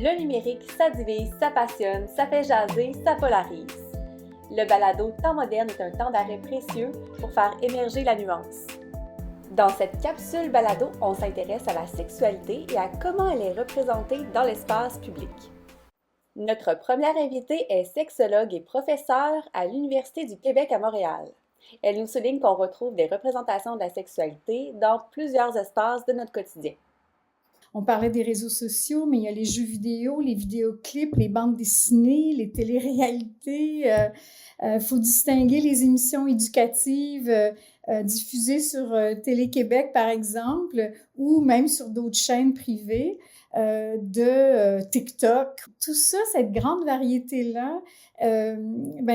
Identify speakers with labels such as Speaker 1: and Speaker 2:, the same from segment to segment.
Speaker 1: Le numérique, ça divise, ça passionne, ça fait jaser, ça polarise. Le balado Temps moderne est un temps d'arrêt précieux pour faire émerger la nuance. Dans cette capsule balado, on s'intéresse à la sexualité et à comment elle est représentée dans l'espace public. Notre première invitée est sexologue et professeure à l'Université du Québec à Montréal. Elle nous souligne qu'on retrouve des représentations de la sexualité dans plusieurs espaces de notre quotidien.
Speaker 2: On parlait des réseaux sociaux, mais il y a les jeux vidéo, les vidéoclips, les bandes dessinées, les téléréalités. Faut distinguer les émissions éducatives diffusées sur Télé-Québec, par exemple, ou même sur d'autres chaînes privées de TikTok. Tout ça, cette grande variété-là,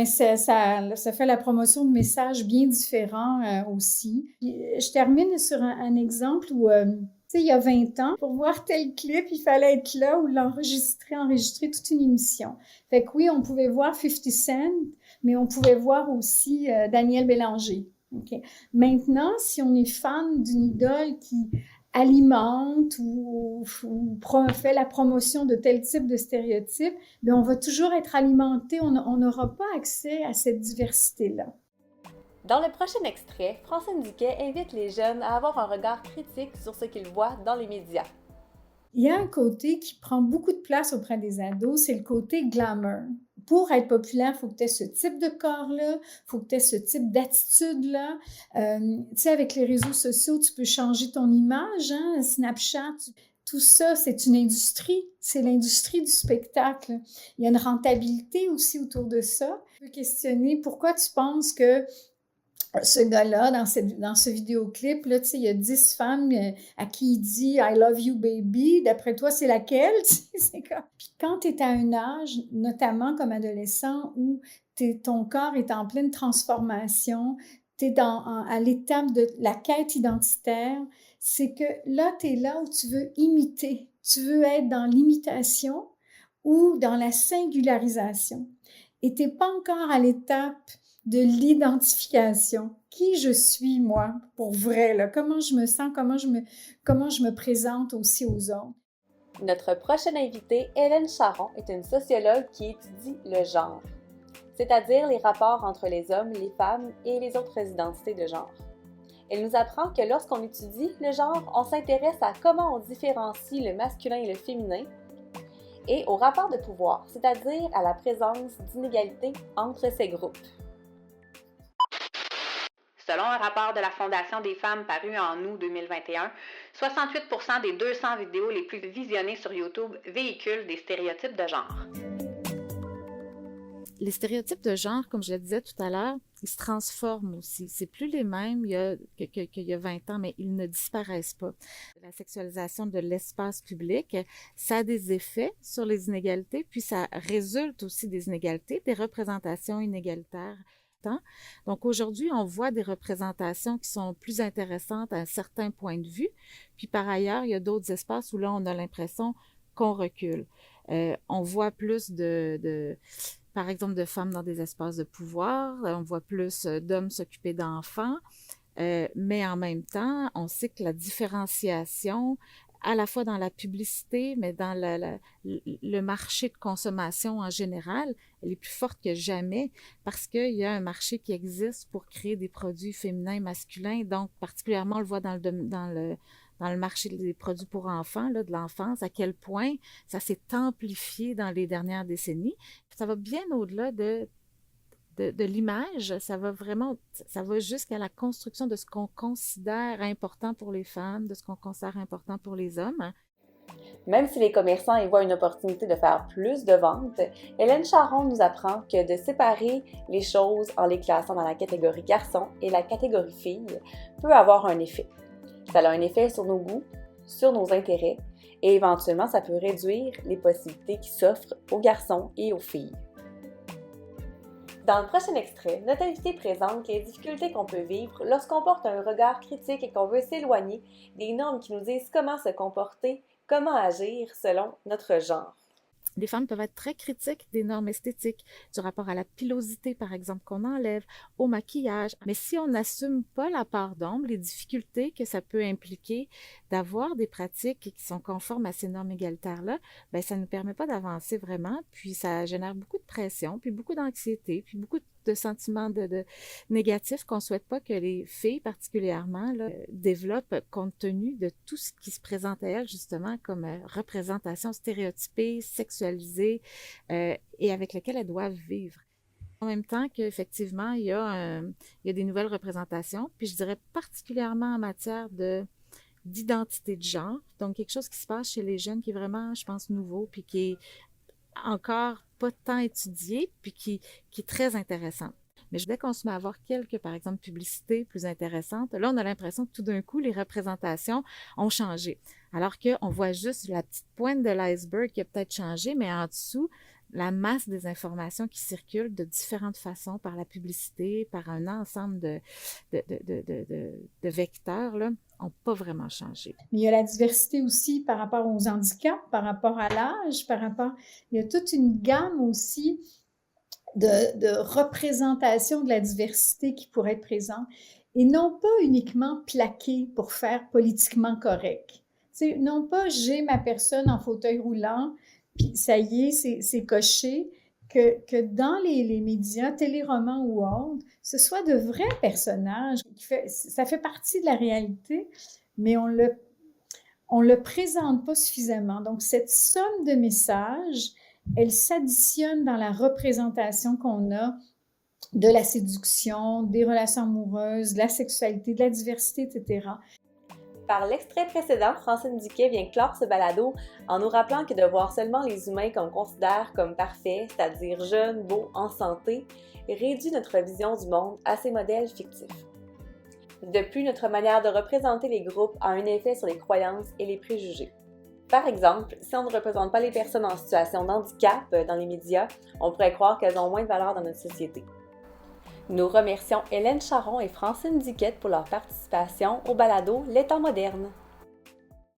Speaker 2: ça fait la promotion de messages bien différents aussi. Je termine sur un exemple où... Tu sais, il y a 20 ans, pour voir tel clip, il fallait être là ou enregistrer toute une émission. Fait que oui, on pouvait voir 50 Cent, mais on pouvait voir aussi Daniel Bélanger. Okay. Maintenant, si on est fan d'une idole qui alimente ou fait la promotion de tel type de stéréotype, bien, on va toujours être alimenté, on n'aura pas accès à cette diversité-là.
Speaker 1: Dans le prochain extrait, Francine Duquet invite les jeunes à avoir un regard critique sur ce qu'ils voient dans les médias.
Speaker 2: Il y a un côté qui prend beaucoup de place auprès des ados, c'est le côté glamour. Pour être populaire, il faut que tu aies ce type de corps-là, il faut que tu aies ce type d'attitude-là. Tu sais, avec les réseaux sociaux, tu peux changer ton image, hein? Snapchat, tout ça, c'est une industrie. C'est l'industrie du spectacle. Il y a une rentabilité aussi autour de ça. Tu peux questionner pourquoi tu penses que ce gars-là, dans ce vidéoclip, là, tu sais, il y a 10 femmes à qui il dit « I love you, baby ». D'après toi, c'est laquelle? C'est comme... Puis quand tu es à un âge, notamment comme adolescent, où ton corps est en pleine transformation, tu es à l'étape de la quête identitaire, c'est que là, tu es là où tu veux imiter. Tu veux être dans l'imitation ou dans la singularisation. Et tu n'es pas encore à l'étape de l'identification. Qui je suis, moi, pour vrai, là? Comment je me sens, comment je me présente aussi aux autres.
Speaker 1: Notre prochaine invitée, Hélène Charron, est une sociologue qui étudie le genre, c'est-à-dire les rapports entre les hommes, les femmes et les autres identités de genre. Elle nous apprend que lorsqu'on étudie le genre, on s'intéresse à comment on différencie le masculin et le féminin, et au rapport de pouvoir, c'est-à-dire à la présence d'inégalités entre ces groupes.
Speaker 3: Selon un rapport de la Fondation des femmes paru en août 2021, 68% des 200 vidéos les plus visionnées sur YouTube véhiculent des stéréotypes de genre.
Speaker 4: Les stéréotypes de genre, comme je le disais tout à l'heure, ils se transforment aussi. C'est plus les mêmes qu'il y a 20 ans, mais ils ne disparaissent pas. La sexualisation de l'espace public, ça a des effets sur les inégalités, puis ça résulte aussi des inégalités, des représentations inégalitaires. Donc aujourd'hui, on voit des représentations qui sont plus intéressantes à un certain point de vue. Puis par ailleurs, il y a d'autres espaces où là, on a l'impression qu'on recule. On voit plus par exemple, de femmes dans des espaces de pouvoir. On voit plus d'hommes s'occuper d'enfants. Mais en même temps, on sait que la différenciation, à la fois dans la publicité, mais dans le marché de consommation en général, elle est plus forte que jamais parce qu'il y a un marché qui existe pour créer des produits féminins et masculins. Donc, particulièrement, on le voit dans le marché des produits pour enfants, là, de l'enfance, à quel point ça s'est amplifié dans les dernières décennies. Ça va bien au-delà de l'image, ça va jusqu'à la construction de ce qu'on considère important pour les femmes, de ce qu'on considère important pour les hommes.
Speaker 1: Même si les commerçants y voient une opportunité de faire plus de ventes, Hélène Charron nous apprend que de séparer les choses en les classant dans la catégorie garçon et la catégorie fille peut avoir un effet. Ça a un effet sur nos goûts, sur nos intérêts, et éventuellement ça peut réduire les possibilités qui s'offrent aux garçons et aux filles. Dans le prochain extrait, notre invité présente les difficultés qu'on peut vivre lorsqu'on porte un regard critique et qu'on veut s'éloigner des normes qui nous disent comment se comporter, comment agir selon notre genre.
Speaker 4: Les femmes peuvent être très critiques des normes esthétiques, du rapport à la pilosité, par exemple, qu'on enlève, au maquillage. Mais si on n'assume pas la part d'ombre, les difficultés que ça peut impliquer d'avoir des pratiques qui sont conformes à ces normes égalitaires-là, bien, ça ne nous permet pas d'avancer vraiment, puis ça génère beaucoup de pression, puis beaucoup d'anxiété, puis beaucoup de sentiments négatifs qu'on ne souhaite pas que les filles particulièrement là, développent compte tenu de tout ce qui se présente à elles justement comme représentation stéréotypée, sexualisée et avec laquelle elles doivent vivre. En même temps qu'effectivement, il y a des nouvelles représentations, puis je dirais particulièrement en matière d'identité de genre, donc quelque chose qui se passe chez les jeunes qui est vraiment, je pense, nouveau, puis qui est encore pas tant étudié, puis qui est très intéressant. Mais dès qu'on se met à avoir quelques, par exemple, publicités plus intéressantes, là, on a l'impression que tout d'un coup, les représentations ont changé. Alors qu'on voit juste la petite pointe de l'iceberg qui a peut-être changé, mais en dessous, la masse des informations qui circulent de différentes façons par la publicité, par un ensemble de vecteurs, là, n'ont pas vraiment changé.
Speaker 2: Mais il y a la diversité aussi par rapport aux handicaps, par rapport à l'âge, il y a toute une gamme aussi de représentation de la diversité qui pourrait être présente et non pas uniquement plaquée pour faire politiquement correct. T'sais, non pas j'ai ma personne en fauteuil roulant, puis ça y est, c'est coché, que dans les médias, téléromans ou autres, ce soit de vrais personnages. Ça fait partie de la réalité, mais on le présente pas suffisamment. Donc, cette somme de messages, elle s'additionne dans la représentation qu'on a de la séduction, des relations amoureuses, de la sexualité, de la diversité, etc.
Speaker 1: Par l'extrait précédent, Francine Diquet vient clore ce balado en nous rappelant que de voir seulement les humains qu'on considère comme parfaits, c'est-à-dire jeunes, beaux, en santé, réduit notre vision du monde à ces modèles fictifs. De plus, notre manière de représenter les groupes a un effet sur les croyances et les préjugés. Par exemple, si on ne représente pas les personnes en situation de handicap dans les médias, on pourrait croire qu'elles ont moins de valeur dans notre société. Nous remercions Hélène Charron et Francine Diquet pour leur participation au balado Les temps modernes.